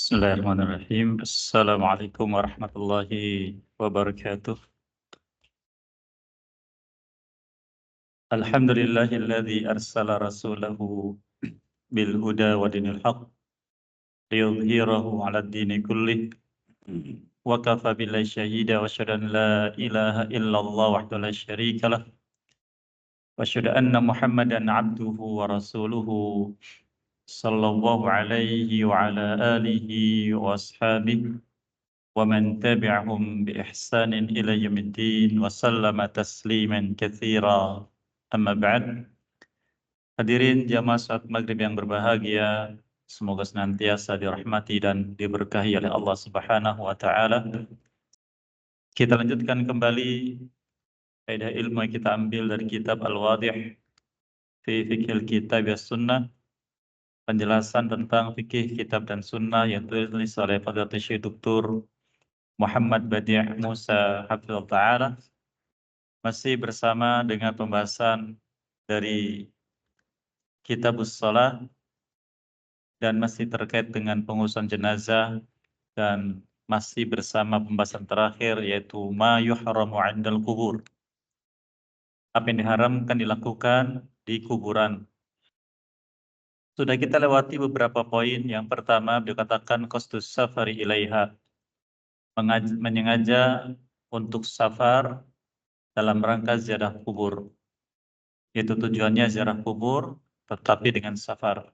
Bismillahirrahmanirrahim. Assalamualaikum warahmatullahi wabarakatuh. Alhamdulillahilladzi arsala rasulahu bil huda wa dinil haqq liyudhhirahu 'alad dini kullih wa kafa billahi shahida wa asyhadu an la ilaha illallah wahdahu la syarika lah wa asyhadu anna Muhammadan 'abduhu wa rasuluhu sallallahu alaihi wa ala alihi wa ashabihi ومن تبعهم بإحسان إلى يوم الدين وسلم تسليما كثيرا أما بعد. Hadirin jamaah salat maghrib yang berbahagia, semoga senantiasa dirahmati dan diberkahi oleh Allah Subhanahu wa taala. Kita lanjutkan kembali faedah ilmu yang kita ambil dari kitab Al-Wadih fi Fiqhil Kitab was Sunnah, penjelasan tentang fikih kitab dan sunnah yang ditulis oleh Fadilatul Syekh Dr. Muhammad Badi' Musa Hafizahullah Ta'ala, masih bersama dengan pembahasan dari Kitabus Shalah dan masih terkait dengan pengurusan jenazah, dan masih bersama pembahasan terakhir yaitu ma yuhramu 'indal kubur, apa yang diharamkan dilakukan di kuburan. Sudah kita lewati beberapa poin. Yang pertama dikatakan qasdus safari ilaiha, menyengaja untuk safar dalam rangka ziarah kubur, yaitu tujuannya ziarah kubur tetapi dengan safar.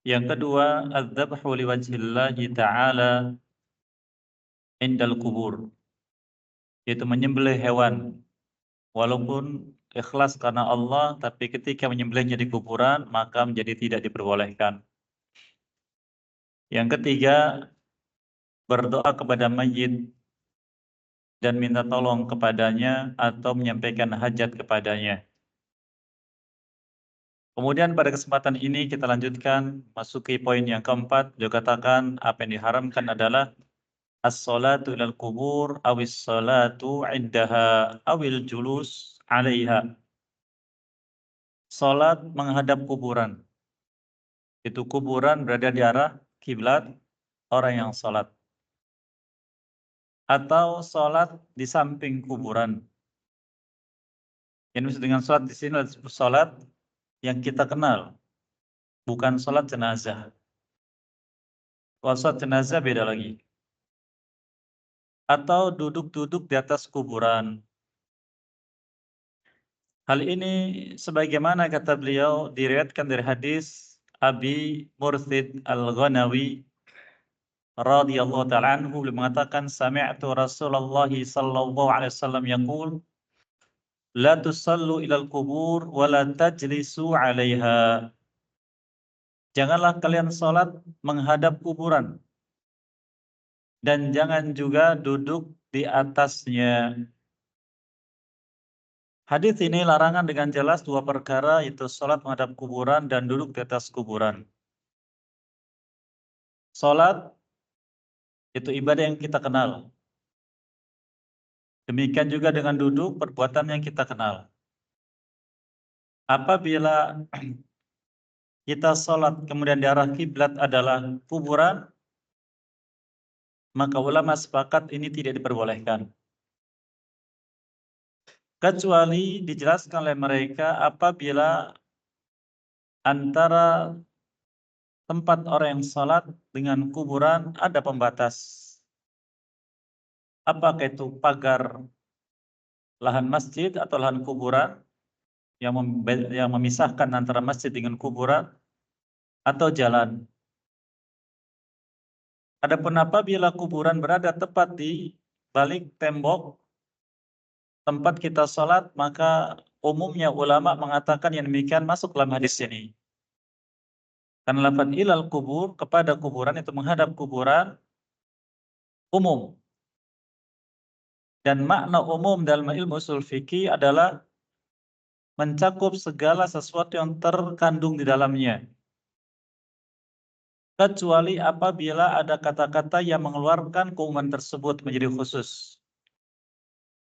Yang kedua, adzabhu liwajhillahi ta'ala indal kubur, yaitu menyembelih hewan walaupun ikhlas karena Allah, tapi ketika menyembelihnya di kuburan maka menjadi tidak diperbolehkan. Yang ketiga, berdoa kepada mayit dan minta tolong kepadanya atau menyampaikan hajat kepadanya. Kemudian pada kesempatan ini kita lanjutkan masuki poin yang keempat. Dia katakan apa yang diharamkan adalah as-salatu ilal kubur awis salatu indaha awil julus alaiha. Salat menghadap kuburan. Itu kuburan berada di arah kiblat orang yang salat. Atau salat di samping kuburan. Yang maksud dengan salat di sini adalah salat yang kita kenal, bukan salat jenazah. Kalau salat jenazah beda lagi. Atau duduk-duduk di atas kuburan. Hal ini sebagaimana kata beliau diriwayatkan dari hadis Abi Murthid Al-Ghanawi radhiyallahu ta'ala anhu, beliau mengatakan sami'tu Rasulullah sallallahu alaihi wasallam yaqul la tusallu ilal kubur wa la tajlisu 'alaiha. Janganlah kalian salat menghadap kuburan dan jangan juga duduk di atasnya. Hadis ini larangan dengan jelas dua perkara, yaitu salat menghadap kuburan dan duduk di atas kuburan. Salat itu ibadah yang kita kenal. Demikian juga dengan duduk, perbuatan yang kita kenal. Apabila kita salat kemudian di arah kiblat adalah kuburan, maka ulama sepakat ini tidak diperbolehkan. Kecuali dijelaskan oleh mereka apabila antara tempat orang yang salat dengan kuburan ada pembatas. Apakah itu pagar lahan masjid atau lahan kuburan yang memisahkan antara masjid dengan kuburan, atau jalan. Adapun apabila kuburan berada tepat di balik tembok tempat kita salat, maka umumnya ulama mengatakan yang demikian masuk dalam hadis ini. Karena lafaz ilal kubur, kepada kuburan, itu menghadap kuburan, umum. Dan makna umum dalam ilmu ushul fikih adalah mencakup segala sesuatu yang terkandung di dalamnya. Kecuali apabila ada kata-kata yang mengeluarkan keumuman tersebut menjadi khusus.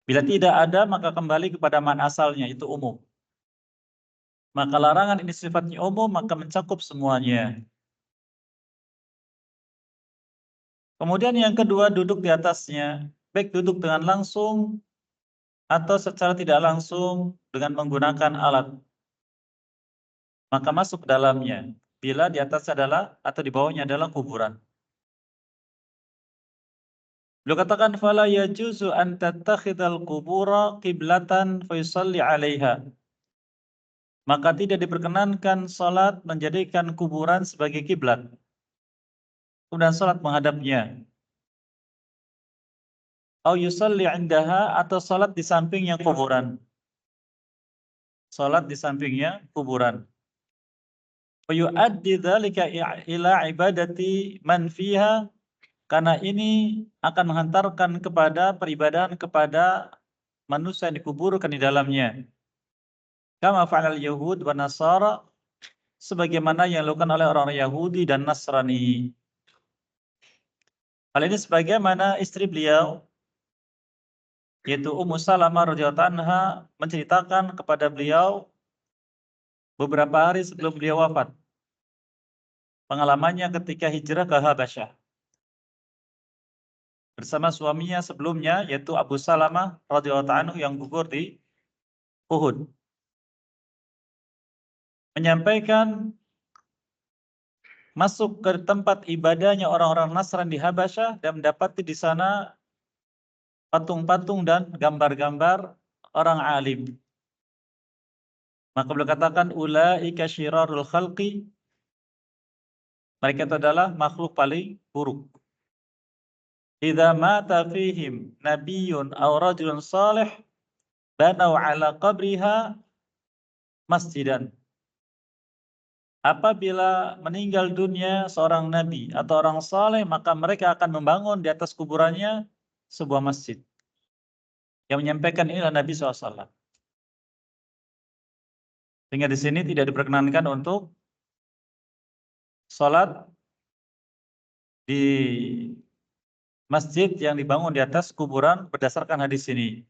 Bila tidak ada, maka kembali kepada makna asalnya, itu umum. Maka larangan ini sifatnya umum, maka mencakup semuanya. Kemudian yang kedua, duduk di atasnya, baik duduk dengan langsung atau secara tidak langsung dengan menggunakan alat. Maka masuk ke dalamnya bila di atas adalah atau di bawahnya adalah kuburan. Beliau katakan fala yajuzu an tattakhidal qubura qiblatan fa yusalli 'alaiha. Maka tidak diperkenankan salat menjadikan kuburan sebagai kiblat. Kemudian salat menghadapnya. Au yusalli 'indaha atau salat di sampingnya kuburan. Salat di sampingnya kuburan. Fa yu'addi dzalika ila ibadati man fiha, karena ini akan menghantarkan kepada peribadahan kepada manusia yang dikuburkan di dalamnya. Kama fa'al Yahud wa Nasara, sebagaimana yang dilakukan oleh orang Yahudi dan Nasrani. Hal ini sebagaimana istri beliau, yaitu Ummu Salamah radhiyallahu anha, menceritakan kepada beliau beberapa hari sebelum beliau wafat. Pengalamannya ketika hijrah ke Habasyah bersama suaminya sebelumnya, yaitu Abu Salamah radhiyallahu anhu yang gugur di Uhud. Menyampaikan masuk ke tempat ibadahnya orang-orang Nasrani di Habasyah dan mendapati di sana patung-patung dan gambar-gambar orang alim. Maka beliau katakan ulaika syirarul khalqi, mereka itu adalah makhluk paling buruk. Idza mata fihim nabiyyun aw rajulun salih banau ala qabriha masjidan. Apabila meninggal dunia seorang nabi atau orang saleh, maka mereka akan membangun di atas kuburannya sebuah masjid. Yang menyampaikan inilah Nabi SAW. Sehingga di sini tidak diperkenankan untuk sholat di masjid yang dibangun di atas kuburan berdasarkan hadis ini.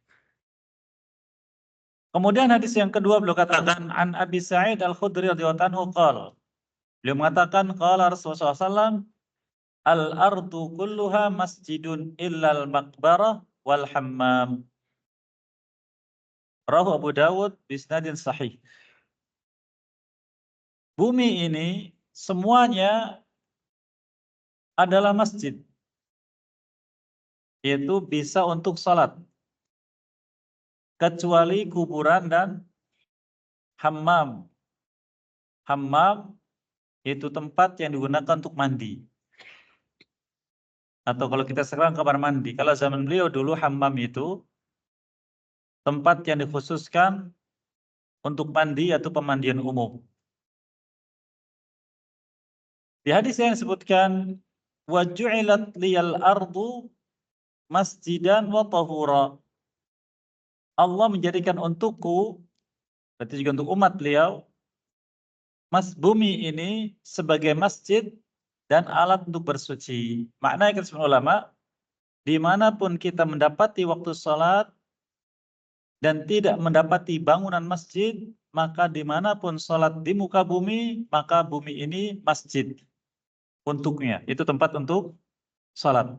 Kemudian hadis yang kedua beliau katakan an Abi Sa'id Al-Khudri radhiyallahu anhu qala. Beliau mengatakan qala Rasulullah SAW, al-ardu kulluha masjidun illal maqbarah wal hammam. Rawahu Abu Dawud bisnadin sahih. Bumi ini semuanya adalah masjid, yaitu bisa untuk salat, kecuali kuburan dan hammam. Hammam itu tempat yang digunakan untuk mandi. Atau kalau kita sekarang kamar mandi. Kalau zaman beliau dulu hammam itu tempat yang dikhususkan untuk mandi atau pemandian umum. Di hadis yang disebutkan wa ju'ilat liyal ardu masjidan wa tahura. Allah menjadikan untukku, berarti juga untuk umat beliau, bumi ini sebagai masjid dan alat untuk bersuci. Maknanya kata ulama, dimanapun kita mendapati waktu sholat dan tidak mendapati bangunan masjid, maka dimanapun sholat di muka bumi, maka bumi ini masjid untuknya. Itu tempat untuk sholat.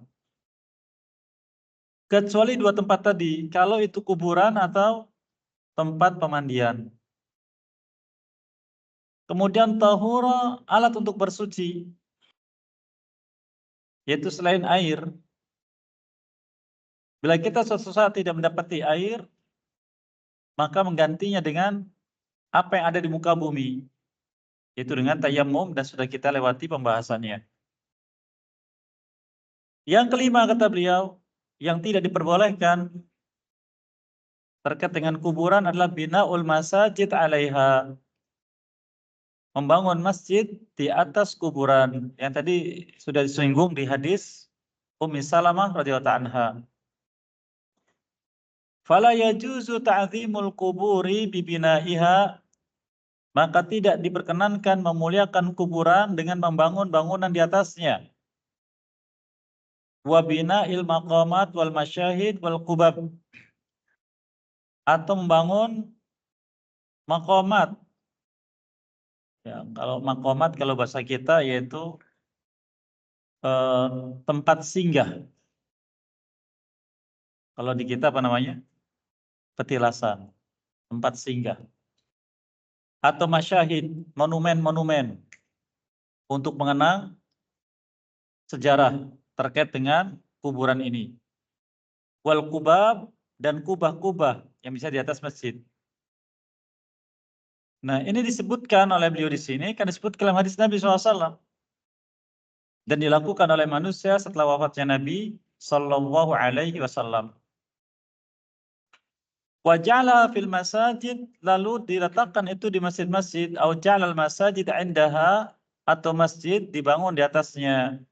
Kecuali dua tempat tadi, kalau itu kuburan atau tempat pemandian. Kemudian tahura, alat untuk bersuci, yaitu selain air. Bila kita suatu saat tidak mendapati air, maka menggantinya dengan apa yang ada di muka bumi, yaitu dengan tayammum, dan sudah kita lewati pembahasannya. Yang kelima kata beliau, yang tidak diperbolehkan terkait dengan kuburan adalah bina'ul masajid 'alaiha. Membangun masjid di atas kuburan. Yang tadi sudah disinggung di hadis Ummi Salamah radhiyallahu anha. Fala yajuzu ta'zimul quburi bibina'iha, maka tidak diperkenankan memuliakan kuburan dengan membangun bangunan di atasnya. Wa bina'il maqamat wal masyahid wal qubab, atau membangun maqamat. Ya, kalau maqamat kalau bahasa kita yaitu tempat singgah. Kalau di kita apa namanya? Petilasan, tempat singgah. Atau masyahid, monumen-monumen untuk mengenang sejarah terkait dengan kuburan ini. Wal kubab, dan kubah-kubah yang bisa di atas masjid. Nah, ini disebutkan oleh beliau di sini kan disebut dalam hadis Nabi SAW dan dilakukan oleh manusia setelah wafatnya Nabi Sallallahu Alaihi Wasallam. Waja'ala fil masajid, lalu diletakkan itu di masjid-masjid, au ja'al masajid indaha, atau masjid dibangun di atasnya.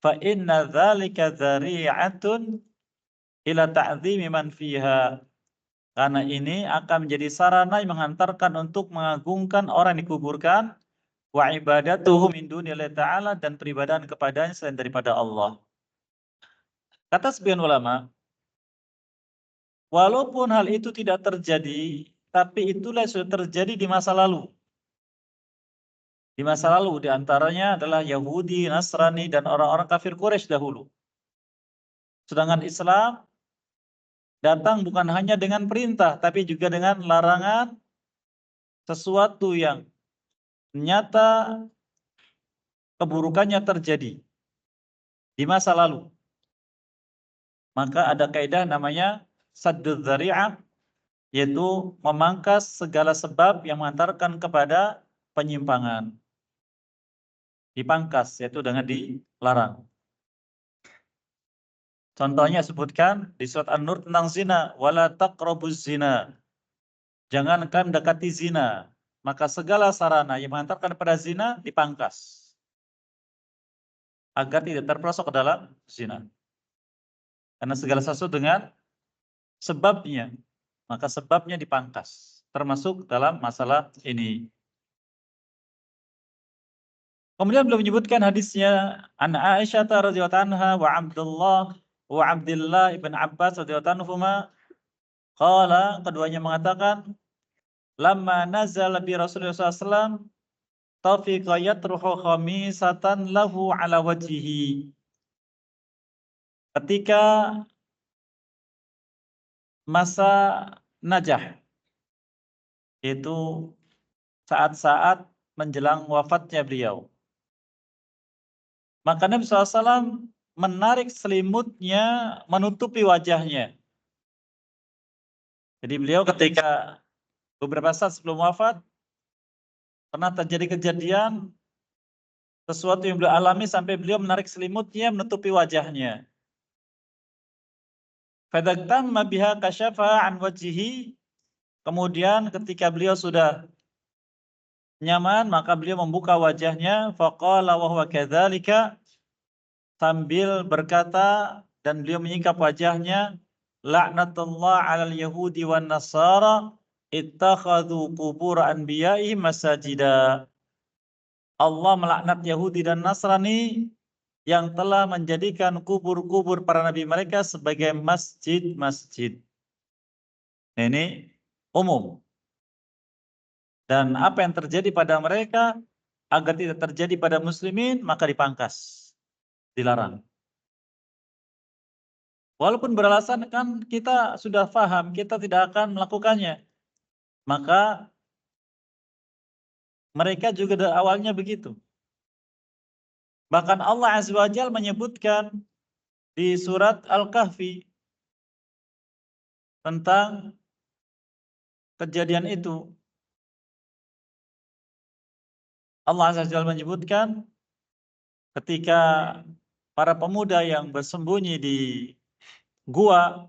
Fa inna dzalika dzari'atun ila ta'zimi man fiha. Karena ini akan menjadi sarana yang menghantarkan untuk mengagungkan orang yang dikuburkan, wa ibadatuhu min dunillahi ta'ala, dan peribadahan kepadanya selain daripada Allah. Kata sebagian ulama, walaupun hal itu tidak terjadi, tapi itulah sudah terjadi di masa lalu. Di masa lalu diantaranya adalah Yahudi, Nasrani, dan orang-orang kafir Quraisy dahulu. Sedangkan Islam datang bukan hanya dengan perintah, tapi juga dengan larangan, sesuatu yang nyata keburukannya terjadi di masa lalu. Maka ada kaidah namanya saddud dzari'ah, yaitu memangkas segala sebab yang mengantarkan kepada penyimpangan. Dipangkas, yaitu dengan dilarang. Contohnya sebutkan di surat An-Nur tentang zina, wala taqrabuz zina. Jangankan dekati zina, maka segala sarana yang mengantarkan kepada zina dipangkas agar tidak terperosok ke dalam zina. Karena segala sesuatu dengan sebabnya, maka sebabnya dipangkas, termasuk dalam masalah ini. Kemudian beliau menyebutkan hadisnya an Aisyah radhiyallahu anha wa Abdullah ibn Abbas radhiyallahu anhuma qala, keduanya mengatakan, lamma nazala bi Rasulullah SAW tafiqa yatruhu khamisatan lahu ala wajhihi. Ketika masa najah, yaitu saat-saat menjelang wafatnya beliau, maka Nabi SAW menarik selimutnya menutupi wajahnya. Jadi beliau ketika beberapa saat sebelum wafat pernah terjadi kejadian sesuatu yang beliau alami sampai beliau menarik selimutnya menutupi wajahnya. Fadaktamma biha kasyafa an wajhihi. Kemudian ketika beliau sudah nyaman, maka beliau membuka wajahnya. Faqala wa huwa kadzalika, sambil berkata dan beliau menyingkap wajahnya, la'natullah 'alal yahudi wan nasara ittakhadhu qubur anbiya'ihim masajida. Allah melaknat Yahudi dan Nasrani yang telah menjadikan kubur-kubur para nabi mereka sebagai masjid-masjid. Ini umum. Dan apa yang terjadi pada mereka agar tidak terjadi pada muslimin, maka dipangkas, dilarang. Walaupun beralasan kan kita sudah paham, kita tidak akan melakukannya. Maka mereka juga dari awalnya begitu. Bahkan Allah Azza wa Jalla menyebutkan di surat Al-Kahfi tentang kejadian itu. Allah Azza wa Jalla menyebutkan ketika para pemuda yang bersembunyi di gua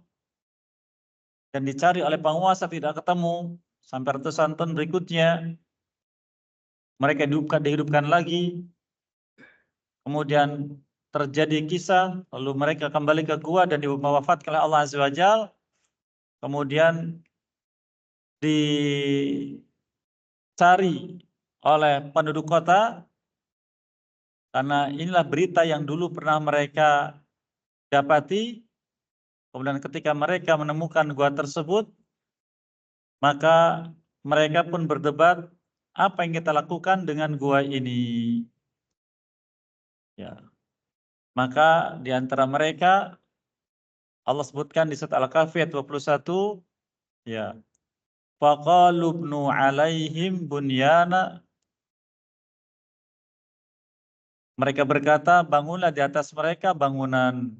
dan dicari oleh penguasa tidak ketemu sampai ratusan tahun berikutnya, mereka dihidupkan lagi. Kemudian terjadi kisah, lalu mereka kembali ke gua dan diwafatkan oleh Allah Azza wa Jalla. Kemudian dicari oleh penduduk kota, karena inilah berita yang dulu pernah mereka dapati. Kemudian ketika mereka menemukan gua tersebut, maka mereka pun berdebat, apa yang kita lakukan dengan gua ini? Ya. Maka di antara mereka Allah sebutkan di surat Al-Kahfi ayat 21, ya. Faqalu ibnu alaihim bunyana. Mereka berkata, bangunlah di atas mereka bangunan.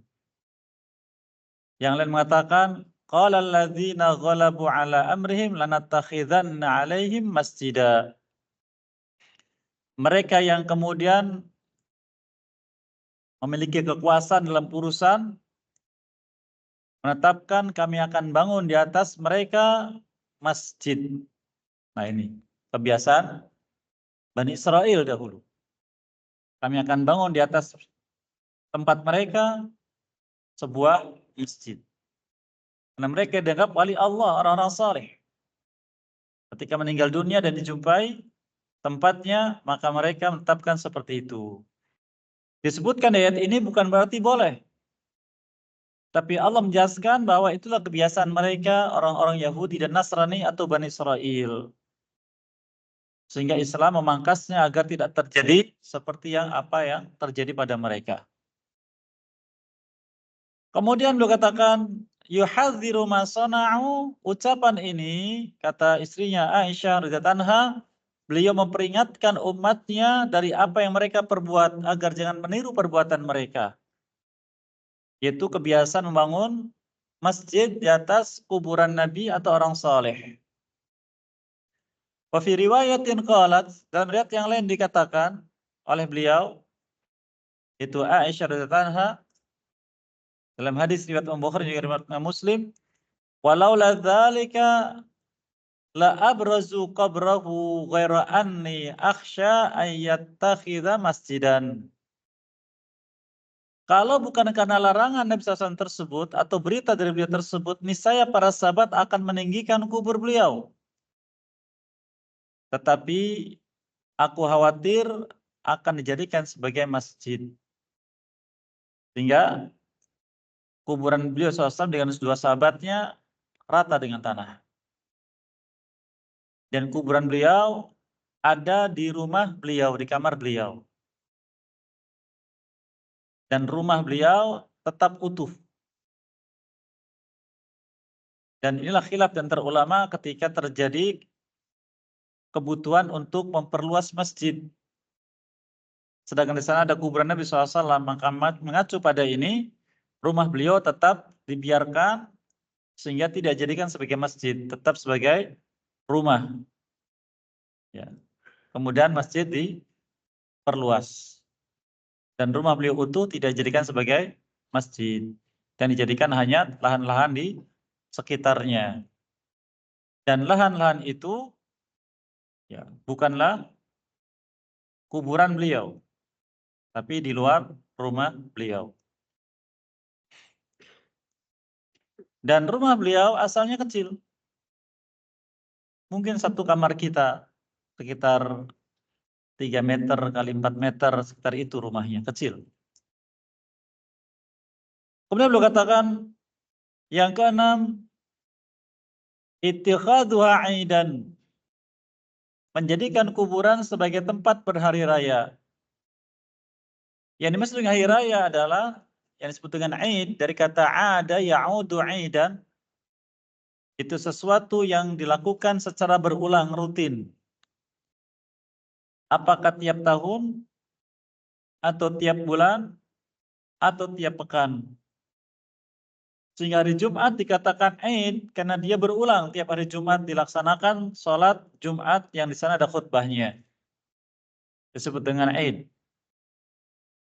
Yang lain mengatakan, qala alladzina ghalabu ala amrihim lanattakhidanna alaihim masjida. Mereka yang kemudian memiliki kekuasaan dalam urusan menetapkan kami akan bangun di atas mereka masjid. Nah ini kebiasaan Bani Israel dahulu. Kami akan bangun di atas tempat mereka sebuah masjid. Karena mereka dianggap wali Allah, orang-orang saleh. Ketika meninggal dunia dan dijumpai tempatnya, maka mereka menetapkan seperti itu. Disebutkan ayat ini bukan berarti boleh. Tapi Allah menjelaskan bahwa itulah kebiasaan mereka, orang-orang Yahudi dan Nasrani atau Bani Israel. Sehingga Islam memangkasnya agar tidak terjadi seperti yang terjadi pada mereka. Kemudian beliau katakan, yuhadziru ma sana'u. Ucapan ini, kata istrinya Aisyah radhiyallahu anha, beliau memperingatkan umatnya dari apa yang mereka perbuat agar jangan meniru perbuatan mereka. Yaitu kebiasaan membangun masjid di atas kuburan Nabi atau orang saleh. Wa fi riwayatin qalat, dalam riwayat yang lain dikatakan oleh beliau, itu Aisyah radhiyallahu anha, dalam hadis riwayat Bukhari juga riwayat Muslim, walau la dzalika la abrazu qabrahu ghaira anni akhsha ayyattakhidha masjidan. Kalau bukan karena larangan Nabi SAW tersebut atau berita dari beliau tersebut, niscaya para sahabat akan meninggikan kubur beliau. Tetapi aku khawatir akan dijadikan sebagai masjid. Sehingga kuburan beliau SAW dengan dua sahabatnya rata dengan tanah. Dan kuburan beliau ada di rumah beliau, di kamar beliau. Dan rumah beliau tetap utuh. Dan inilah khilaf dan terulama ketika terjadi kebutuhan untuk memperluas masjid. Sedangkan di sana ada kuburan Nabi SAW, maka mengacu pada ini, rumah beliau tetap dibiarkan sehingga tidak dijadikan sebagai masjid, tetap sebagai rumah. Ya. Kemudian masjid diperluas. Dan rumah beliau utuh tidak dijadikan sebagai masjid. Dan dijadikan hanya lahan-lahan di sekitarnya. Dan lahan-lahan itu ya, bukanlah kuburan beliau, tapi di luar rumah beliau. Dan rumah beliau asalnya kecil. Mungkin satu kamar kita, sekitar 3 meter kali 4 meter, sekitar itu rumahnya, kecil. Kemudian beliau katakan, yang keenam, ittikhaduha aidan, menjadikan kuburan sebagai tempat berhari raya. Yang dimaksud dengan hari raya adalah yang disebut dengan aid, dari kata ada ya'udu aidan, itu sesuatu yang dilakukan secara berulang rutin. Apakah tiap tahun, atau tiap bulan, atau tiap pekan. Sehingga hari Jumat dikatakan Aid karena dia berulang tiap hari Jumat dilaksanakan sholat Jumat yang di sana ada khutbahnya. Disebut dengan Aid.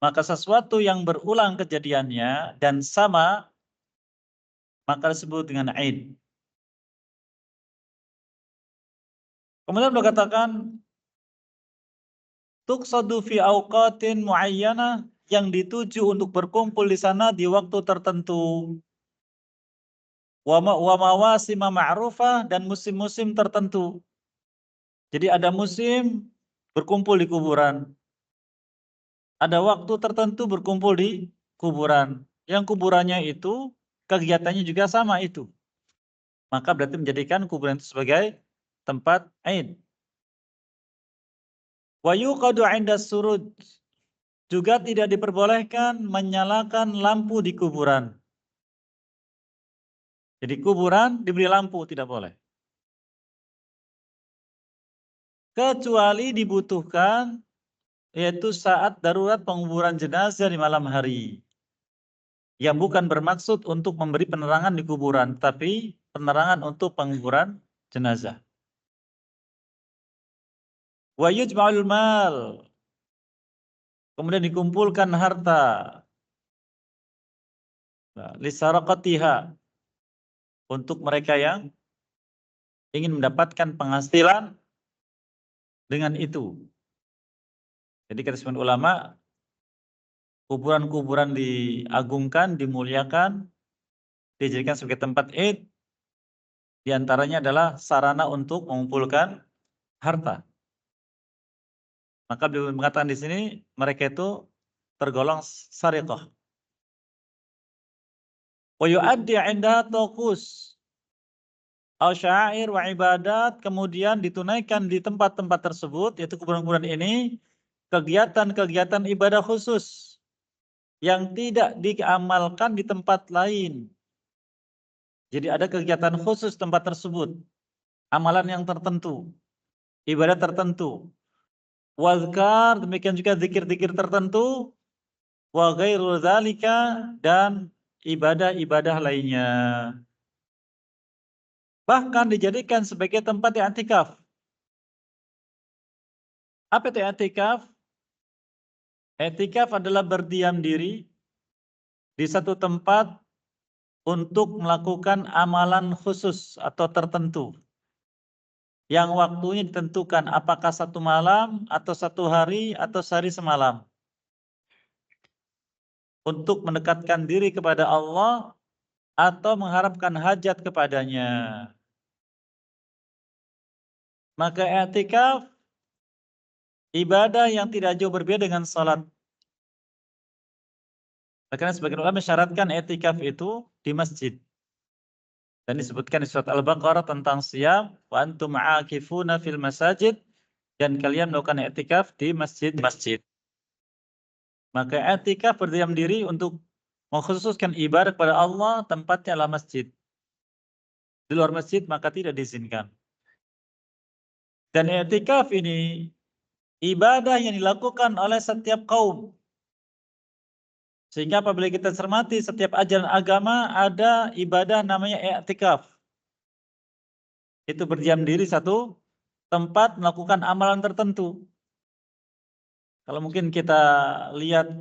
Maka sesuatu yang berulang kejadiannya dan sama, maka disebut dengan Aid. Kemudian beliau katakan, tuqsadu fi awqatin muayyana, yang dituju untuk berkumpul di sana di waktu tertentu. Wa mawasima ma'rufah, dan musim-musim tertentu. Jadi ada musim berkumpul di kuburan. Ada waktu tertentu berkumpul di kuburan. Yang kuburannya itu kegiatannya juga sama itu. Maka berarti menjadikan kuburan itu sebagai tempat Aid. Wa yuqadu 'inda surud, Juga tidak diperbolehkan menyalakan lampu di kuburan. Jadi kuburan diberi lampu tidak boleh. Kecuali dibutuhkan, yaitu saat darurat penguburan jenazah di malam hari. Yang bukan bermaksud untuk memberi penerangan di kuburan, tapi penerangan untuk penguburan jenazah. Wa yujma'ul mal. Kemudian dikumpulkan harta. Lisaraqatiha. Untuk mereka yang ingin mendapatkan penghasilan dengan itu. Jadi kata sebagian ulama, kuburan-kuburan diagungkan, dimuliakan, dijadikan sebagai tempat id, diantaranya adalah sarana untuk mengumpulkan harta. Maka beliau mengatakan di sini mereka itu tergolong sariqah. Wa yu'addi 'indaha taqus aw sya'air wa ibadat, kemudian ditunaikan di tempat-tempat tersebut, yaitu kuburan-kuburan ini, kegiatan-kegiatan ibadah khusus yang tidak diamalkan di tempat lain. Jadi ada kegiatan khusus tempat tersebut, amalan yang tertentu, ibadah tertentu. Wazkar, demikian juga zikir-zikir tertentu, wa ghairu dzalika, dan ibadah-ibadah lainnya. Bahkan dijadikan sebagai tempat i'tikaf. Apa itu i'tikaf? I'tikaf adalah berdiam diri di satu tempat untuk melakukan amalan khusus atau tertentu. Yang waktunya ditentukan apakah satu malam, atau satu hari, atau sehari semalam. Untuk mendekatkan diri kepada Allah, atau mengharapkan hajat kepadanya. Maka i'tikaf, ibadah yang tidak jauh berbeda dengan salat. Karena sebagian ulama mensyaratkan i'tikaf itu di masjid. Dan disebutkan di surat Al-Baqarah tentang siyam, wa antum aakifuna fil masajid, dan kalian melakukan i'tikaf di masjid-masjid. Maka i'tikaf berdiam diri untuk mengkhususkan ibadah kepada Allah, tempatnya adalah masjid. Di luar masjid maka tidak diizinkan. Dan i'tikaf ini ibadah yang dilakukan oleh setiap kaum. Sehingga apabila kita cermati setiap ajaran agama ada ibadah namanya i'tikaf. Itu berdiam diri satu tempat melakukan amalan tertentu. Kalau mungkin kita lihat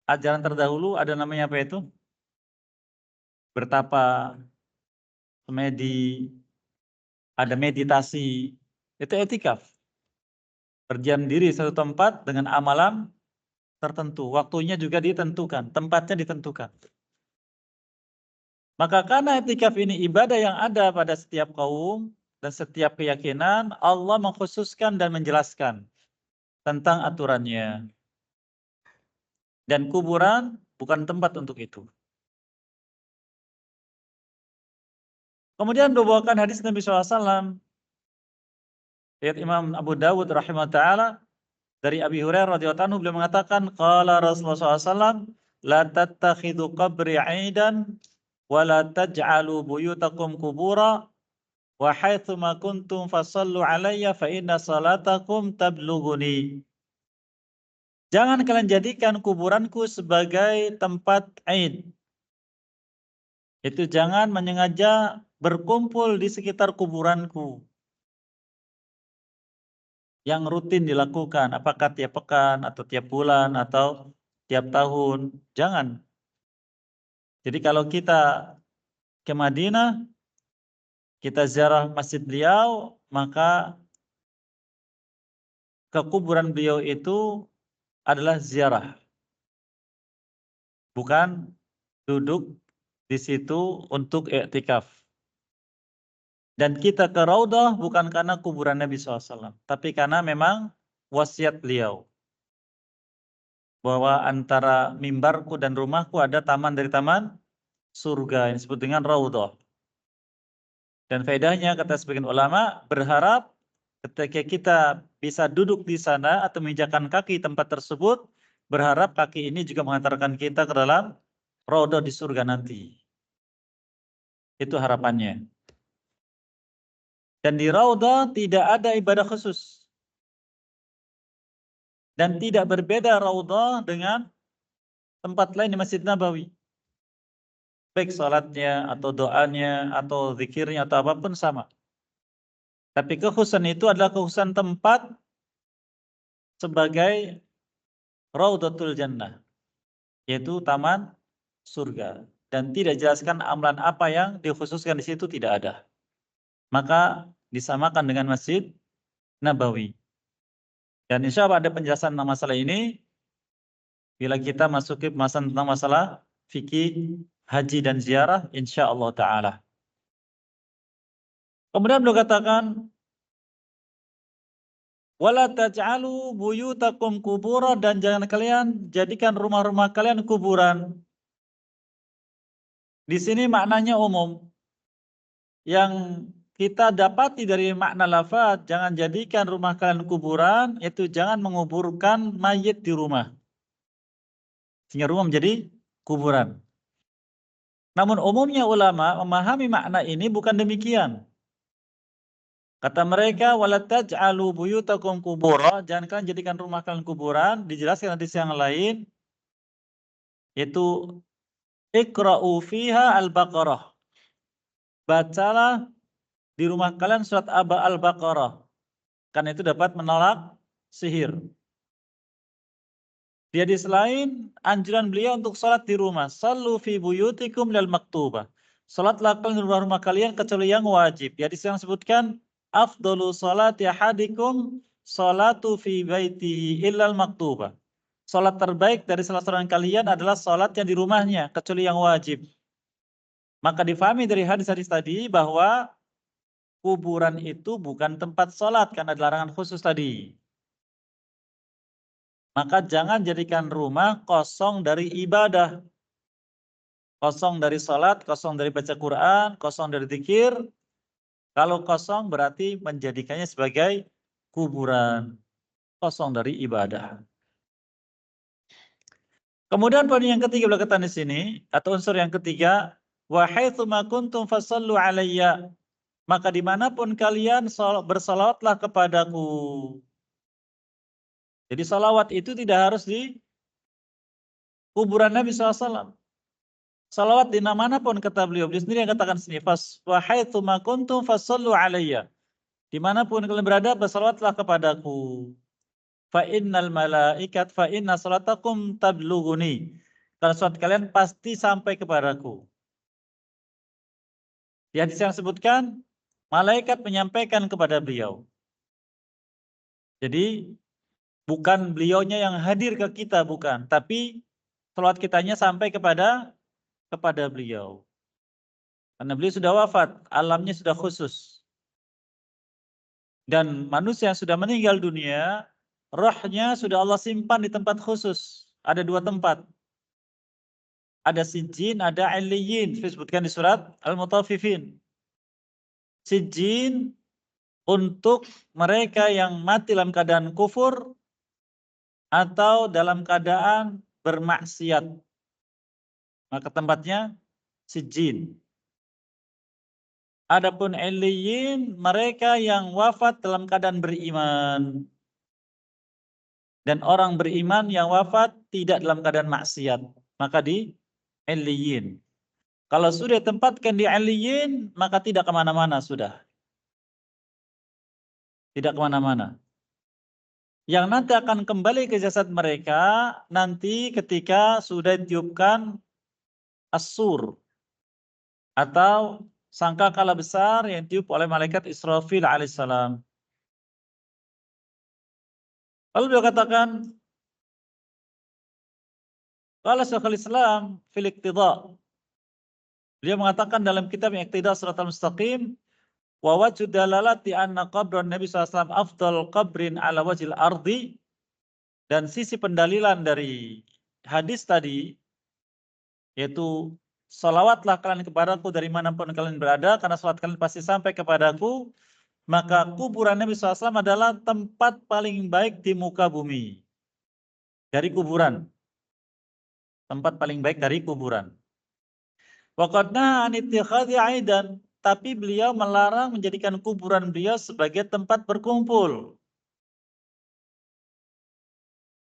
ajaran terdahulu ada namanya apa itu? Bertapa, semedi, ada meditasi. Itu i'tikaf. Berdiam diri satu tempat dengan amalan tertentu. Waktunya juga ditentukan, tempatnya ditentukan. Maka karena i'tikaf ini ibadah yang ada pada setiap kaum dan setiap keyakinan, Allah mengkhususkan dan menjelaskan tentang aturannya. Dan kuburan bukan tempat untuk itu. Kemudian dibawakan hadis Nabi SAW, riwayat Imam Abu Dawud rahimahullah ta'ala, dari Abi Hurairah radhiyallahu anhu, beliau mengatakan, qala Rasulullah SAW, la tattakhidhu qabri 'aidan wa la taj'alu buyutakum kubura wa haitsu ma kuntum fasallu 'alayya fa inna salatakum tablughuni. Jangan kalian jadikan kuburanku sebagai tempat aid. Itu jangan menyengaja berkumpul di sekitar kuburanku. Yang rutin dilakukan, apakah tiap pekan atau tiap bulan atau tiap tahun, jangan. Jadi kalau kita ke Madinah, kita ziarah masjid beliau, maka ke kuburan beliau itu adalah ziarah. Bukan duduk di situ untuk i'tikaf. Dan kita ke Raudhah bukan karena kuburan Nabi SAW, tapi karena memang wasiat beliau. Bahwa antara mimbarku dan rumahku ada taman dari taman surga yang disebut dengan Raudhah. Dan faedahnya kata sebagian ulama, berharap ketika kita bisa duduk di sana atau menginjakkan kaki tempat tersebut, berharap kaki ini juga mengantarkan kita ke dalam raudhah di surga nanti. Itu harapannya. Dan di raudhah tidak ada ibadah khusus. Dan tidak berbeda raudhah dengan tempat lain di Masjid Nabawi. Baik salatnya, atau doanya, atau zikirnya, atau apapun sama. Tapi kekhususan itu adalah kekhususan tempat sebagai Raudhatul Jannah, yaitu taman surga. Dan tidak jelaskan amalan apa yang dikhususkan di situ, tidak ada. Maka disamakan dengan Masjid Nabawi. Dan insya Allah ada penjelasan tentang masalah ini bila kita masuk ke pembahasan tentang masalah fikih, haji dan ziarah, insya Allah Ta'ala. Kemudian beliau katakan, wala taj'alu buyutakum kubura, dan jangan kalian jadikan rumah-rumah kalian kuburan. Di sini maknanya umum. Yang kita dapati dari makna lafaz, jangan jadikan rumah kalian kuburan, itu jangan menguburkan mayit di rumah. Sehingga rumah menjadi kuburan. Namun umumnya ulama memahami makna ini bukan demikian. Kata mereka, wala taj'alu buyutakum kubura, jangan kalian jadikan rumah kalian kuburan. Dijelaskan hadis yang lain, yaitu iqra'u fiha al-Baqarah. Bacalah di rumah kalian surat Al-Baqarah. Karena itu dapat menolak sihir. Di hadis lain, anjuran beliau untuk salat di rumah. Sallu fi buyutikum lil maktubah. Salatlah kalian di rumah-rumah kalian kecuali yang wajib. Di hadis yang sebutkan, afdalu salati ahadikum salatu fi baitihi illal maktubah. Salat terbaik dari salah seorang kalian adalah salat yang di rumahnya, kecuali yang wajib. Maka difahami dari hadis-hadis tadi bahwa kuburan itu bukan tempat salat karena ada larangan khusus tadi. Maka jangan jadikan rumah kosong dari ibadah. Kosong dari salat, kosong dari baca Quran, kosong dari zikir. Kalau kosong berarti menjadikannya sebagai kuburan. Kosong dari ibadah. Kemudian poin yang ketiga beliau katakan di sini, atau unsur yang ketiga, wa haitsu ma kuntum fasallu alayya. Maka dimanapun kalian bersalawatlah kepadaku. Jadi salawat itu tidak harus di kuburan Nabi SAW. Salawat di manapun kata beliau. Beliau sendiri yang katakan sini, wa haitsu ma kuntum fasallu alayya. Dimanapun kalian berada, bersalawatlah kepadaku. Fa inna salatakum tablughuni. Kalau salat kalian pasti sampai kepadaku. Di hadis yang sebutkan, malaikat menyampaikan kepada beliau. Jadi bukan beliaunya yang hadir ke kita, bukan, tapi salat kitanya sampai kepada beliau. Karena beliau sudah wafat, alamnya sudah khusus. Dan manusia yang sudah meninggal dunia, rohnya sudah Allah simpan di tempat khusus. Ada dua tempat. Ada sijin, ada illiyin. Disebutkan di surat Al-Mutaffifin. Sijin untuk mereka yang mati dalam keadaan kufur atau dalam keadaan bermaksiat. Maka tempatnya sijin. Adapun illiyin, mereka yang wafat dalam keadaan beriman. Dan orang beriman yang wafat tidak dalam keadaan maksiat. Maka di illiyin. Kalau sudah ditempatkan di illiyin, maka tidak kemana-mana sudah. Tidak kemana-mana. Yang nanti akan kembali ke jasad mereka, nanti ketika sudah ditiupkan as-sur. Atau sangkakala besar yang ditiup oleh malaikat Israfil alaihissalam. Lalu dia katakan, qala Syekhul Islam fil iqtida. Beliau mengatakan dalam kitab Iqtida Shiratal Mustaqim, wa wajhu dalalati anna qabran Nabi SAW afdal qabrin ala wajhil ardi, dan sisi pendalilan dari hadis tadi, yaitu salawatlah kalian kepadaku dari manapun kalian berada, karena salat kalian pasti sampai kepadaku, maka kuburan Nabi SAW adalah tempat paling baik di muka bumi. dari kuburan. Tempat paling baik dari kuburan. Wa qad nahaa an ittikhadhi 'aidan, tapi beliau melarang menjadikan kuburan beliau sebagai tempat berkumpul.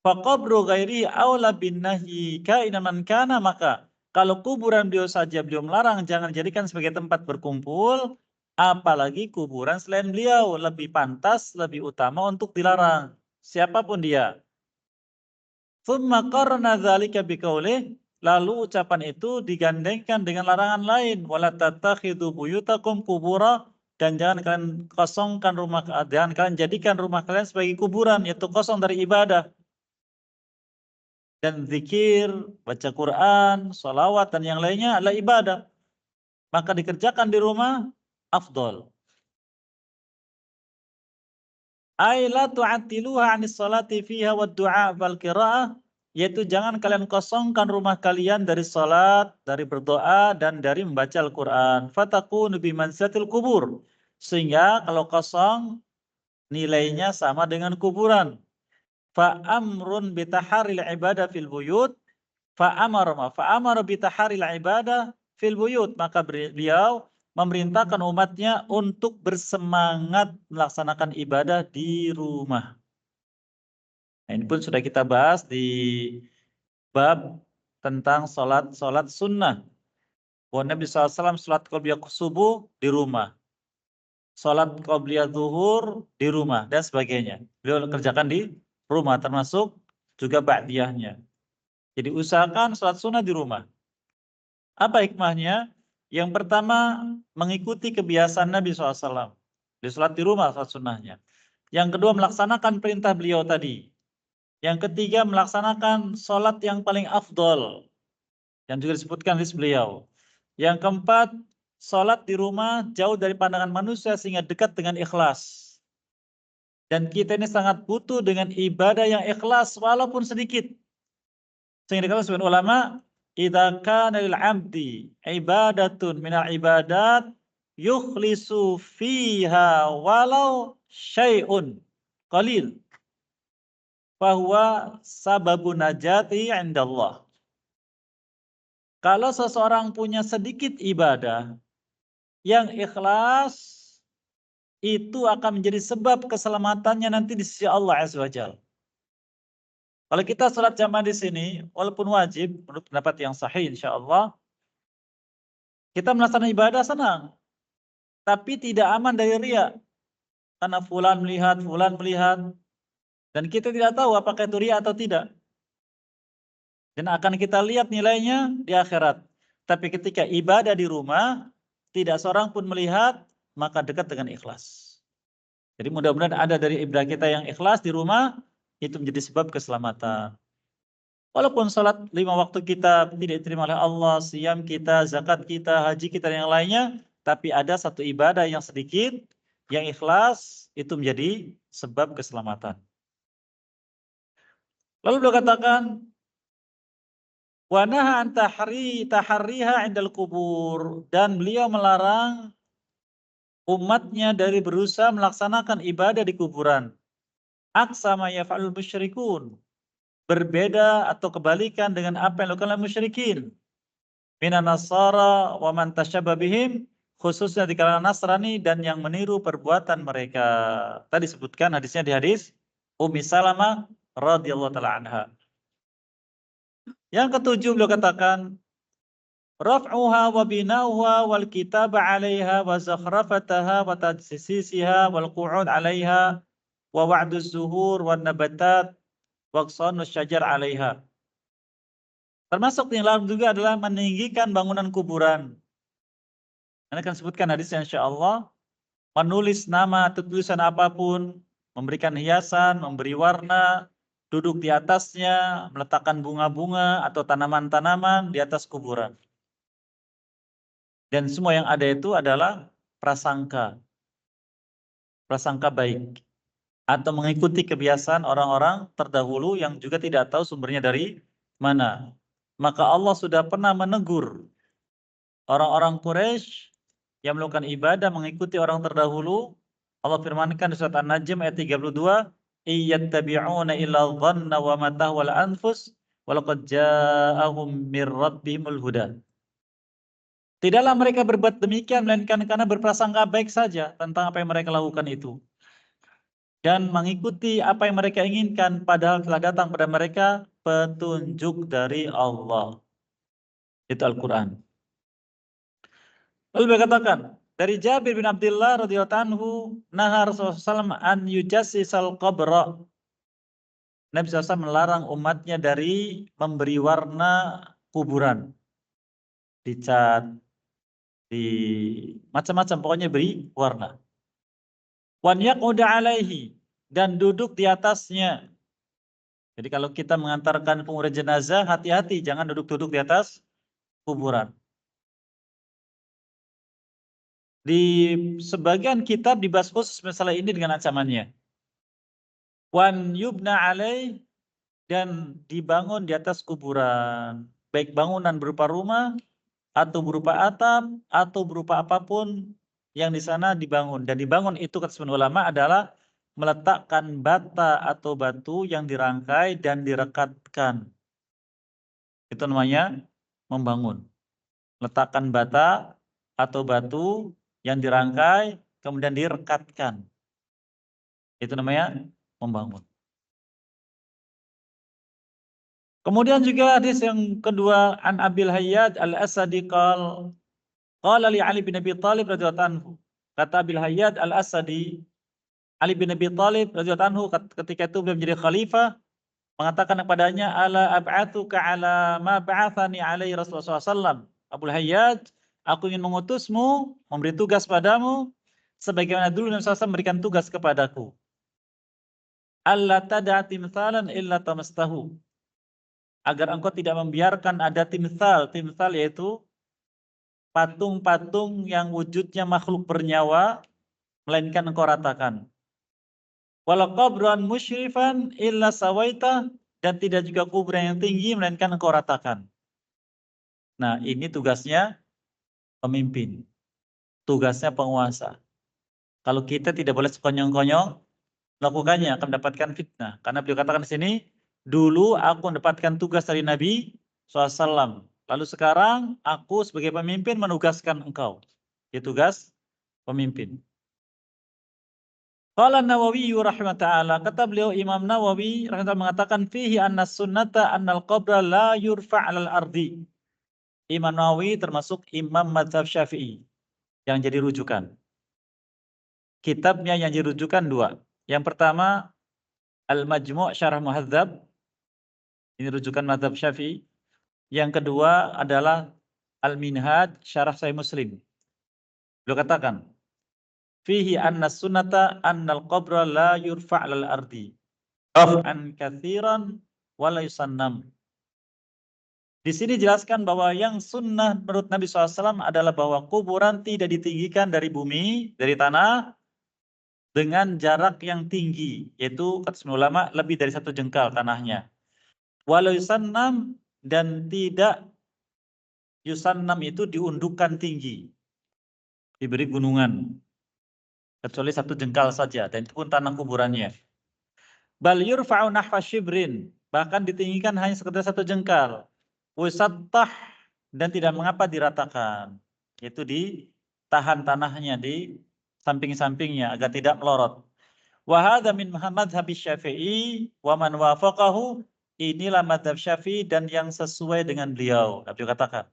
Fa qabru ghairi aula bin nahyi kainan man kana, maka kalau kuburan beliau saja beliau melarang jangan jadikan sebagai tempat berkumpul, apalagi kuburan selain beliau lebih pantas, lebih utama untuk dilarang. Siapapun dia. Tsumma qarna dzalika biqaulih, lalu ucapan itu digandengkan dengan larangan lain, wala tattakhidhu buyutakum qubura, dan jangan kalian kosongkan rumah, jangan kalian jadikan rumah kalian sebagai kuburan, yaitu kosong dari ibadah dan zikir, baca Quran, sholawat dan yang lainnya adalah ibadah. Maka dikerjakan di rumah afdol. Ay la tu'attiluha 'anis salati fiha wad du'a wal qira'ah, yaitu jangan kalian kosongkan rumah kalian dari salat, dari berdoa dan dari membaca Al-Qur'an. Fatakunu bi manzilatil kubur. Sehingga kalau kosong nilainya sama dengan kuburan. Fa amrun bi taharril ibadah fil buyut, fa amara bi taharril ibadah fil buyut, maka beliau memerintahkan umatnya untuk bersemangat melaksanakan ibadah di rumah. Nah, ini pun sudah kita bahas di bab tentang sholat sunnah. Bahwa Nabi SAW sholat qobliyah subuh di rumah, sholat qobliyah zuhur di rumah, dan sebagainya. Beliau kerjakan di rumah, termasuk juga ba'diyahnya. Jadi usahakan sholat sunnah di rumah. Apa hikmahnya? Yang pertama, mengikuti kebiasaan Nabi SAW. Di sholat di rumah, sholat sunnahnya. Yang kedua, melaksanakan perintah beliau tadi. Yang ketiga, melaksanakan sholat yang paling afdol, yang juga disebutkan di beliau. Yang keempat, sholat di rumah jauh dari pandangan manusia sehingga dekat dengan ikhlas. Dan kita ini sangat butuh dengan ibadah yang ikhlas walaupun sedikit. Sehingga dikatakan sebagian ulama, idza kana lil 'abdi ibadatun minal ibadat yukhlisu fiha walau syai'un qalil, fahuwa sababun najati 'indallah. Kalau seseorang punya sedikit ibadah yang ikhlas, itu akan menjadi sebab keselamatannya nanti di sisi Allah Azza wa Jalla. Kalau kita sholat jamaah di sini, walaupun wajib, menurut pendapat yang sahih insyaallah, kita melaksanakan ibadah senang, tapi tidak aman dari riya. Karena fulan melihat, dan kita tidak tahu apakah itu riya atau tidak. Dan akan kita lihat nilainya di akhirat. Tapi ketika ibadah di rumah, tidak seorang pun melihat, maka dekat dengan ikhlas. Jadi mudah-mudahan ada dari ibadah kita yang ikhlas di rumah, itu menjadi sebab keselamatan. Walaupun salat 5 waktu kita tidak diterima oleh Allah, siyam kita, zakat kita, haji kita, dan yang lainnya, tapi ada satu ibadah yang sedikit, yang ikhlas, itu menjadi sebab keselamatan. Lalu beliau katakan, wa naha an taharriha 'indal kubur, dan beliau melarang umatnya dari berusaha melaksanakan ibadah di kuburan. Aksama yaf'alul musyrikun, berbeda atau kebalikan dengan apa yang dilakukan oleh musyrikin. Minan nasara wa man tasyabba bihim, khususnya di kalangan Nasrani dan yang meniru perbuatan mereka. Tadi sebutkan hadisnya di hadis Ummi Salamah radhiyallahu taala anha. Yang ketujuh beliau katakan, raf'uha wa binauha wal kitaba 'alaiha wa zakhrafataha wa tajsisiha wal qu'ud 'alaiha wa wa'duz zuhur wan nabatat wa qsanus syajar 'alaiha. Termasuk yang lain juga adalah meninggikan bangunan kuburan. Anda akan sebutkan hadisnya insyaallah, menulis nama atau tulisan apapun, memberikan hiasan, memberi warna, duduk di atasnya, meletakkan bunga-bunga atau tanaman-tanaman di atas kuburan. Dan semua yang ada itu adalah prasangka baik, atau mengikuti kebiasaan orang-orang terdahulu yang juga tidak tahu sumbernya dari mana. Maka Allah sudah pernah menegur orang-orang Quraisy yang melakukan ibadah mengikuti orang terdahulu. Allah firmankan di surat An-Najm ayat 32, iyattabi'una illa dhanna wa ma tahwal anfus wa laqad ja'ahum mir rabbihimul huda. Tidaklah mereka berbuat demikian melainkan karena berprasangka baik saja tentang apa yang mereka lakukan itu dan mengikuti apa yang mereka inginkan, padahal telah datang pada mereka petunjuk dari Allah. Itu Al-Quran. Lalu beliau katakan, dari Jabir bin Abdullah radhiyallahu anhu, naha Rasulullah SAW an yujassisal qabra. Nabi SAW melarang umatnya dari memberi warna kuburan, dicat, di macam-macam, pokoknya beri warna. Wan yaquda alaihi, dan duduk di atasnya. Jadi kalau kita mengantarkan penguburan jenazah, hati-hati jangan duduk-duduk di atas kuburan. Di sebagian kitab dibahas khusus masalah ini dengan ancamannya. Wan yubna alaih, dan dibangun di atas kuburan, baik bangunan berupa rumah atau berupa atap atau berupa apapun yang di sana dibangun. Dan dibangun itu kata sebagian ulama adalah meletakkan bata atau batu yang dirangkai dan direkatkan. Itu namanya membangun. Letakkan bata atau batu yang dirangkai kemudian direkatkan. Itu namanya membangun. Kemudian juga hadis yang kedua, an Abil Hayyad Al-Asadi qala li Ali bin Abi Thalib radhiyallahu anhu. Kata Abil Hayyad Al-Asadi, Ali bin Abi Thalib radhiyallahu anhu ketika itu beliau menjadi khalifah, mengatakan kepadanya, ala ab'atuka ala ma ba'athani alaihi Rasulullah SAW. Abil Hayyad, aku ingin mengutusmu, memberi tugas padamu sebagaimana dulu Nabi SAW memberikan tugas kepadaku. Alla tad'a timthalan illa tamastahu, agar engkau tidak membiarkan ada timsal. Timsal yaitu patung-patung yang wujudnya makhluk bernyawa, melainkan engkau ratakan. Wala qabran musyrifan illa sawaita, dan tidak juga kuburan yang tinggi, melainkan engkau ratakan. Nah, ini tugasnya pemimpin, tugasnya penguasa. Kalau kita tidak boleh sekonyong-konyong melakukannya, akan mendapatkan fitnah. Karena beliau katakan di sini, dulu aku mendapatkan tugas dari Nabi SAW. Lalu sekarang aku sebagai pemimpin menugaskan engkau. Itu tugas pemimpin. Qala Nawawi rahimahullah, kata beliau Imam Nawawi rahimahullah mengatakan fihi anna sunnata annal qabra la yurfa' 'alal ardi. Imam Nawawi termasuk imam mazhab Syafi'i yang jadi rujukan. Kitabnya yang jadi rujukan dua. Yang pertama Al-Majmu' Syarah Muhadzab. Ini rujukan mazhab Syafi'i. Yang kedua adalah Al-Minhaj Syarah Sahih Muslim. Beliau katakan, fihi anna sunnata annal qabra la yurfa' 'alal ardi raf'an katsiran wa la yusannam. Di sini jelaskan bahwa yang sunnah menurut Nabi SAW adalah bahwa kuburan tidak ditinggikan dari bumi, dari tanah, dengan jarak yang tinggi, yaitu kata ulama lebih dari 1 jengkal tanahnya. Walau yusannam, dan tidak yusannam itu diundukkan tinggi, diberi gunungan, kecuali 1 jengkal saja, dan itu pun tanah kuburannya. Bal yurfa'u nahwa shibrin, bahkan ditinggikan hanya sekedar 1 jengkal. Wisattah, dan tidak mengapa diratakan, yaitu ditahan tanahnya di samping-sampingnya agar tidak melorot. Wa hadza min madhhab Syafi'i wa man wafaqahu, inilah madhab Syafi'i dan yang sesuai dengan beliau. Nabi katakan.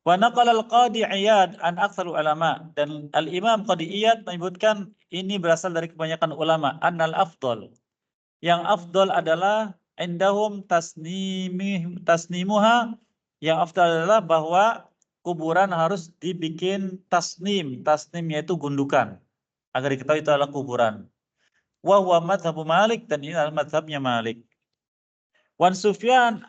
Wa naqala al-Qadi Iyad an aktsar ulama, dan al-Imam Qadi Iyad menyebutkan ini berasal dari kebanyakan ulama, annal afdal, yang afdal adalah indahum tasnimuha, yang afdal adalah bahwa kuburan harus dibikin tasnim. Tasnim yaitu gundukan, agar diketahui itu adalah kuburan. Wa huwa madhabu Malik, dan ini adalah madhabnya Malik. Wan Sufyan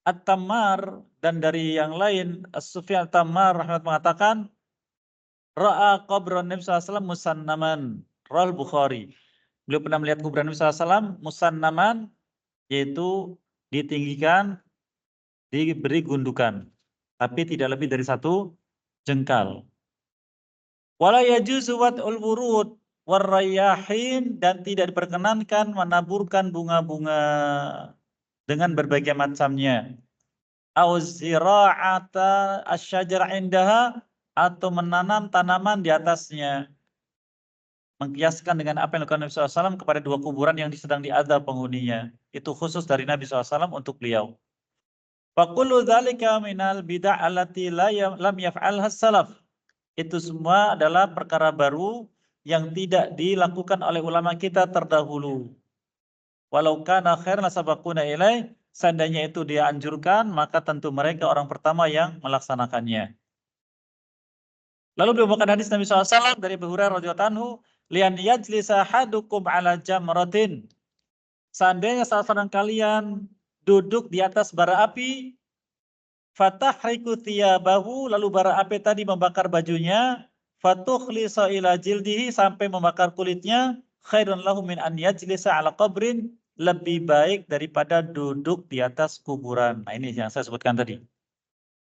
At-Tammar, dan dari yang lain Sufyan At-Tammar rahmat mengatakan ra'a qabran Nabi SAW musannaman, rawal Bukhari. Beliau pernah melihat kuburan Nabi SAW musannaman, yaitu ditinggikan, diberi gundukan, tapi tidak lebih dari 1 jengkal. Wala yajuzu wad'ul wurud, warayyahin, dan tidak diperkenankan menaburkan bunga-bunga dengan berbagai macamnya. Auzira'ata asyajar indaha, atau menanam tanaman di atasnya. Mengkiaskan dengan apa yang dilakukan Nabi SAW kepada dua kuburan yang sedang diazab penghuninya. Itu khusus dari Nabi SAW untuk beliau. Faqullu dzalika minal bid'ah allati lam yaf'alha salaf. Itu semua adalah perkara baru yang tidak dilakukan oleh ulama kita terdahulu. Walau kana khairan sabaquna ilaih, seandainya itu dia anjurkan, maka tentu mereka orang pertama yang melaksanakannya. Lalu beliau membawakan hadis Nabi SAW dari Abu Hurairah radhiyallahu anhu, lian yajlisa ahadukum ala jamratin. Seandainya salah seorang kalian duduk di atas bara api, fatahriku thiyabahu, lalu bara api tadi membakar bajunya, fatukhlisa ila jildihi, sampai membakar kulitnya, khairun lahu min an yajlisa ala qabrin, lebih baik daripada duduk di atas kuburan. Nah, ini yang saya sebutkan tadi.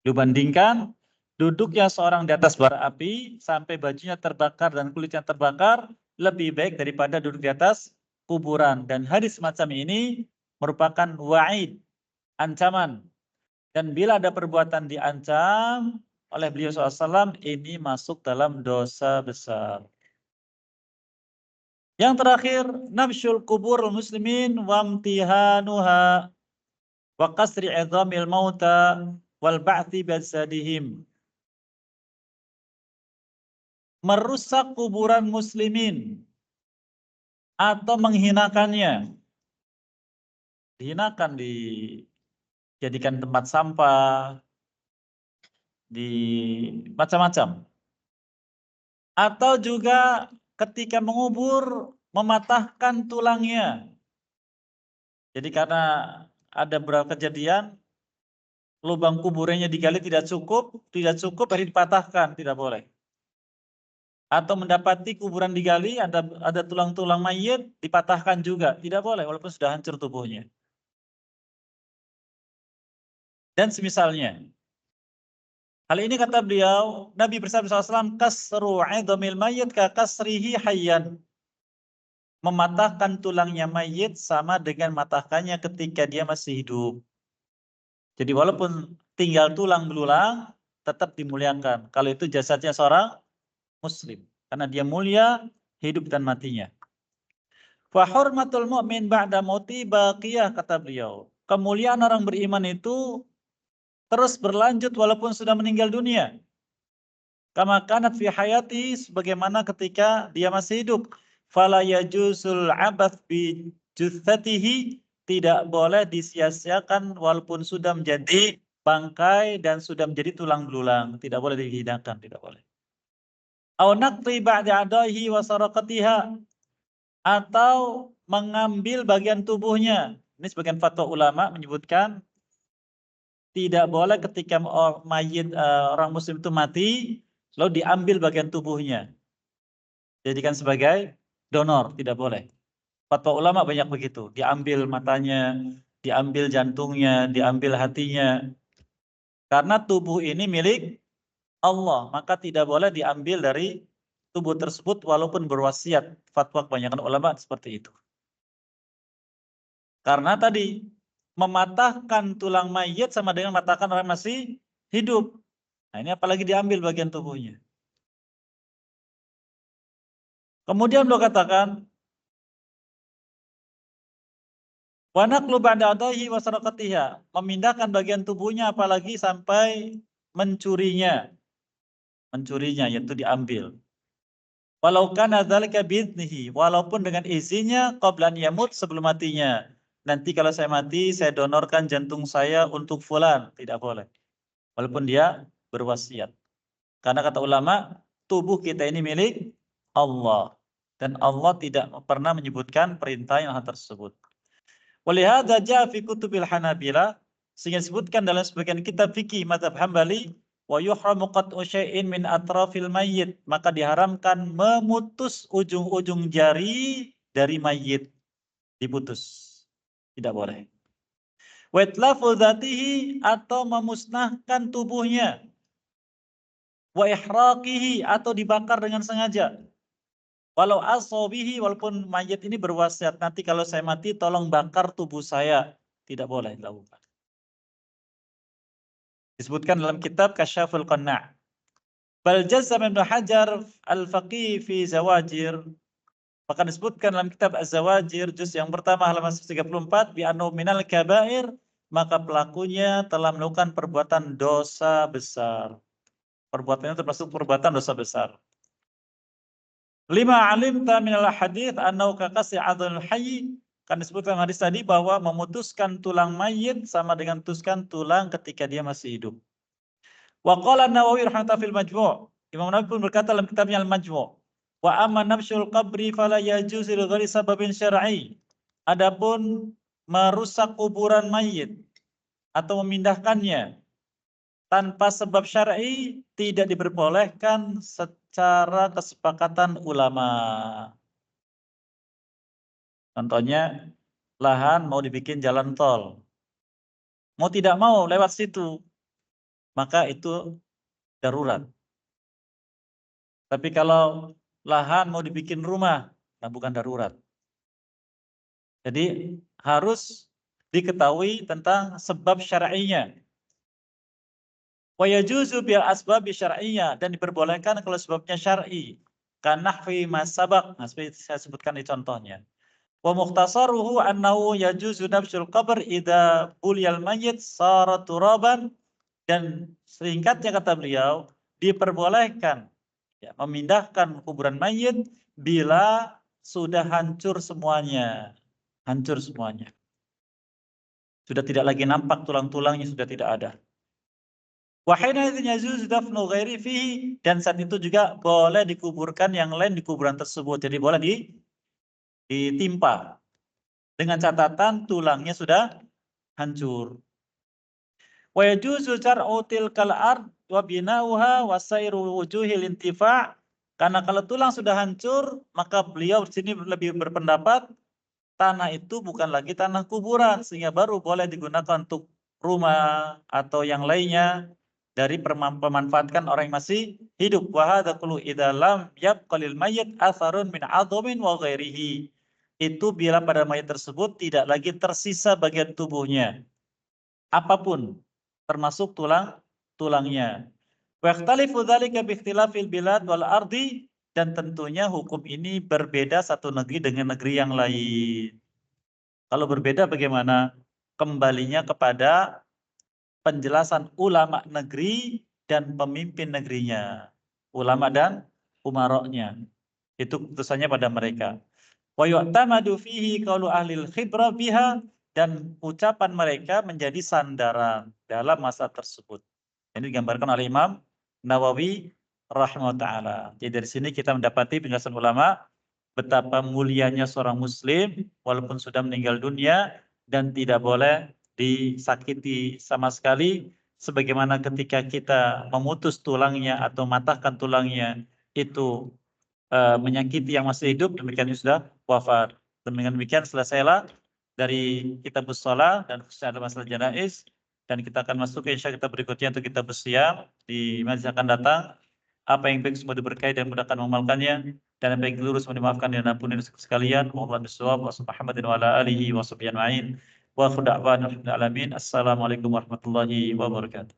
Dibandingkan duduknya seorang di atas bara api sampai bajunya terbakar dan kulitnya terbakar, lebih baik daripada duduk di atas kuburan. Dan hadis semacam ini merupakan wa'id, ancaman. Dan bila ada perbuatan diancam oleh beliau SAW, ini masuk dalam dosa besar. Yang terakhir, nabsyul kubur muslimin wamtihanuha wa qasri idhamil mauta wal ba'thi bisadihim. Merusak kuburan muslimin atau menghinakannya. Dihinakan, dijadikan tempat sampah, di macam-macam. Atau juga ketika mengubur, mematahkan tulangnya. Jadi karena ada beberapa kejadian, lubang kuburannya digali tidak cukup dari dipatahkan, tidak boleh. Atau mendapati kuburan digali, ada tulang-tulang mayit, dipatahkan juga, tidak boleh walaupun sudah hancur tubuhnya. Dan semisalnya. Hal ini kata beliau, Nabi bersabda SAW, kasru 'idhamil mayyit ka kasrihi hayyan. Mematahkan tulangnya mayit sama dengan matahkannya ketika dia masih hidup. Jadi walaupun tinggal tulang belulang, tetap dimuliakan. Kalau itu jasadnya seorang muslim. Karena dia mulia, hidup dan matinya. Fa hurmatul mu'min ba'da mauti baqiyah, kata beliau. Kemuliaan orang beriman itu terus berlanjut walaupun sudah meninggal dunia. Kama kanat fi hayati, sebagaimana ketika dia masih hidup. Fala yajusul abath bi juthatihi, tidak boleh disia-siakan walaupun sudah menjadi bangkai dan sudah menjadi tulang belulang. Tidak boleh dihidangkan, tidak boleh. Au naqti ba'da adaihi wa sarakatiha, atau mengambil bagian tubuhnya. Ini sebagian fatwa ulama menyebutkan tidak boleh ketika orang muslim itu mati lalu diambil bagian tubuhnya, jadikan sebagai donor, tidak boleh. Fatwa ulama banyak begitu, diambil matanya, diambil jantungnya, diambil hatinya. Karena tubuh ini milik Allah, maka tidak boleh diambil dari tubuh tersebut walaupun berwasiat. Fatwa kebanyakan ulama seperti itu. Karena tadi mematahkan tulang mayit sama dengan mematahkan orang masih hidup. Nah, ini apalagi diambil bagian tubuhnya. Kemudian beliau katakan, wa naqlu ba'da adaihi wa sarakatiha, memindahkan bagian tubuhnya apalagi sampai mencurinya. Mencurinya, yaitu diambil. Walau kana dzalika bi'idnihi, walaupun dengan izinnya qabla an yamut, sebelum matinya. Nanti kalau saya mati, saya donorkan jantung saya untuk fulan, tidak boleh. Walaupun dia berwasiat. Karena kata ulama, tubuh kita ini milik Allah. Dan Allah tidak pernah menyebutkan perintah yang hal tersebut. Walihada ja'a fi kutubil Hanabila, sehingga disebutkan dalam sebagian kitab fikih mazhab Hambali, wa yuhramu qat'u syai'in min atrafil mayyit, maka diharamkan memutus ujung-ujung jari dari mayit. Diputus. Tidak boleh. Wa itlafu dzatihi, atau memusnahkan tubuhnya. Wa ihraqihi, atau dibakar dengan sengaja. Walau asobihi, walaupun mayit ini berwasiat, nanti kalau saya mati tolong bakar tubuh saya. Tidak boleh dilakukan. Disebutkan dalam kitab Kasyaful Qanna'. Bal jazam Ibnu Hajar al-Faqih fi Zawajir. Bahkan disebutkan dalam kitab Az-Zawajir juz yang pertama halaman 134 bi annahu minal kabair, maka pelakunya telah melakukan perbuatan dosa besar. Perbuatannya termasuk perbuatan dosa besar. Lima alimta minal hadits annahu kakasi adhul hayy, kan disebutkan hadis tadi bahwa memutuskan tulang mayit sama dengan memutuskan tulang ketika dia masih hidup. Wa qala An-Nawawi rahimahullah fil Majmu'. Imam Nawawi pun berkata dalam kitabnya Al-Majmu', wa amma nabsyul qabri fala yajuzu li ghairi sababin syar'i. Adapun merusak kuburan mayit atau memindahkannya tanpa sebab syar'i tidak diperbolehkan secara kesepakatan ulama. Contohnya, lahan mau dibikin jalan tol. Mau tidak mau lewat situ, maka itu darurat. Tapi kalau lahan mau dibikin rumah, nah bukan darurat. Jadi harus diketahui tentang sebab syar'inya. Wa yajuzu bil asbab syar'iyyah, dan diperbolehkan kalau sebabnya syar'i. Kanahwi masabak, nah, seperti saya sebutkan di contohnya. Wa mukhtasaruhu annahu yajuzu nabsyul qabr idza buliyal mayyit sara turaban, dan singkatnya kata beliau diperbolehkan ya, memindahkan kuburan mayit bila sudah hancur semuanya. Hancur semuanya. Sudah tidak lagi nampak tulang-tulangnya, sudah tidak ada. Wahina itu yajuz dafnu ghairi fihi, dan saat itu juga boleh dikuburkan yang lain di kuburan tersebut. Jadi boleh ditimpa dengan catatan tulangnya sudah hancur. Wa yajuzu jar'u tilkal ard wa bina'uha wa sairu wujuhil intifa'. Karena kalau tulang sudah hancur, maka beliau di sini lebih berpendapat tanah itu bukan lagi tanah kuburan, sehingga baru boleh digunakan untuk rumah atau yang lainnya dari pemanfaatkan orang yang masih hidup. Wa hadza kullu idza lam yabqa lil mayyit atharun min 'adhamin wa ghairihi. Itu bila pada mayat tersebut tidak lagi tersisa bagian tubuhnya apapun, termasuk tulangnya. Wa ikhtalifu dzalika bi ikhtilafil bilad wal ardi, dan tentunya hukum ini berbeda satu negeri dengan negeri yang lain. Kalau berbeda bagaimana? Kembalinya kepada penjelasan ulama negeri dan pemimpin negerinya. Ulama dan umaroknya. Itu keputusannya pada mereka. Wa yu'tamadu fihi qaulu ahlil khibrah biha, dan ucapan mereka menjadi sandaran dalam masa tersebut. Ini digambarkan oleh Imam Nawawi rahimahullah taala. Jadi dari sini kita mendapati penjelasan ulama betapa mulianya seorang muslim walaupun sudah meninggal dunia dan tidak boleh disakiti sama sekali, sebagaimana ketika kita memutus tulangnya atau matahkan tulangnya itu menyakiti yang masih hidup, demikian sudah wafat. Demikian selesailah dari kitab shalah dan khususnya ada masalah janaiz, dan kita akan masuk ke insya kita berikutnya untuk kitab siam di majelis akan datang. Apa yang baik semua diberkahi dan mudahkan mengamalkannya, dan apa yang keliru semua dimaafkan dan ampuni sekalian. Wallahu a'lam Muhammadin wa ala alihi wa sahbihi ajma'in. Wa khuda'wan alamin. Assalamualaikum warahmatullahi wabarakatuh.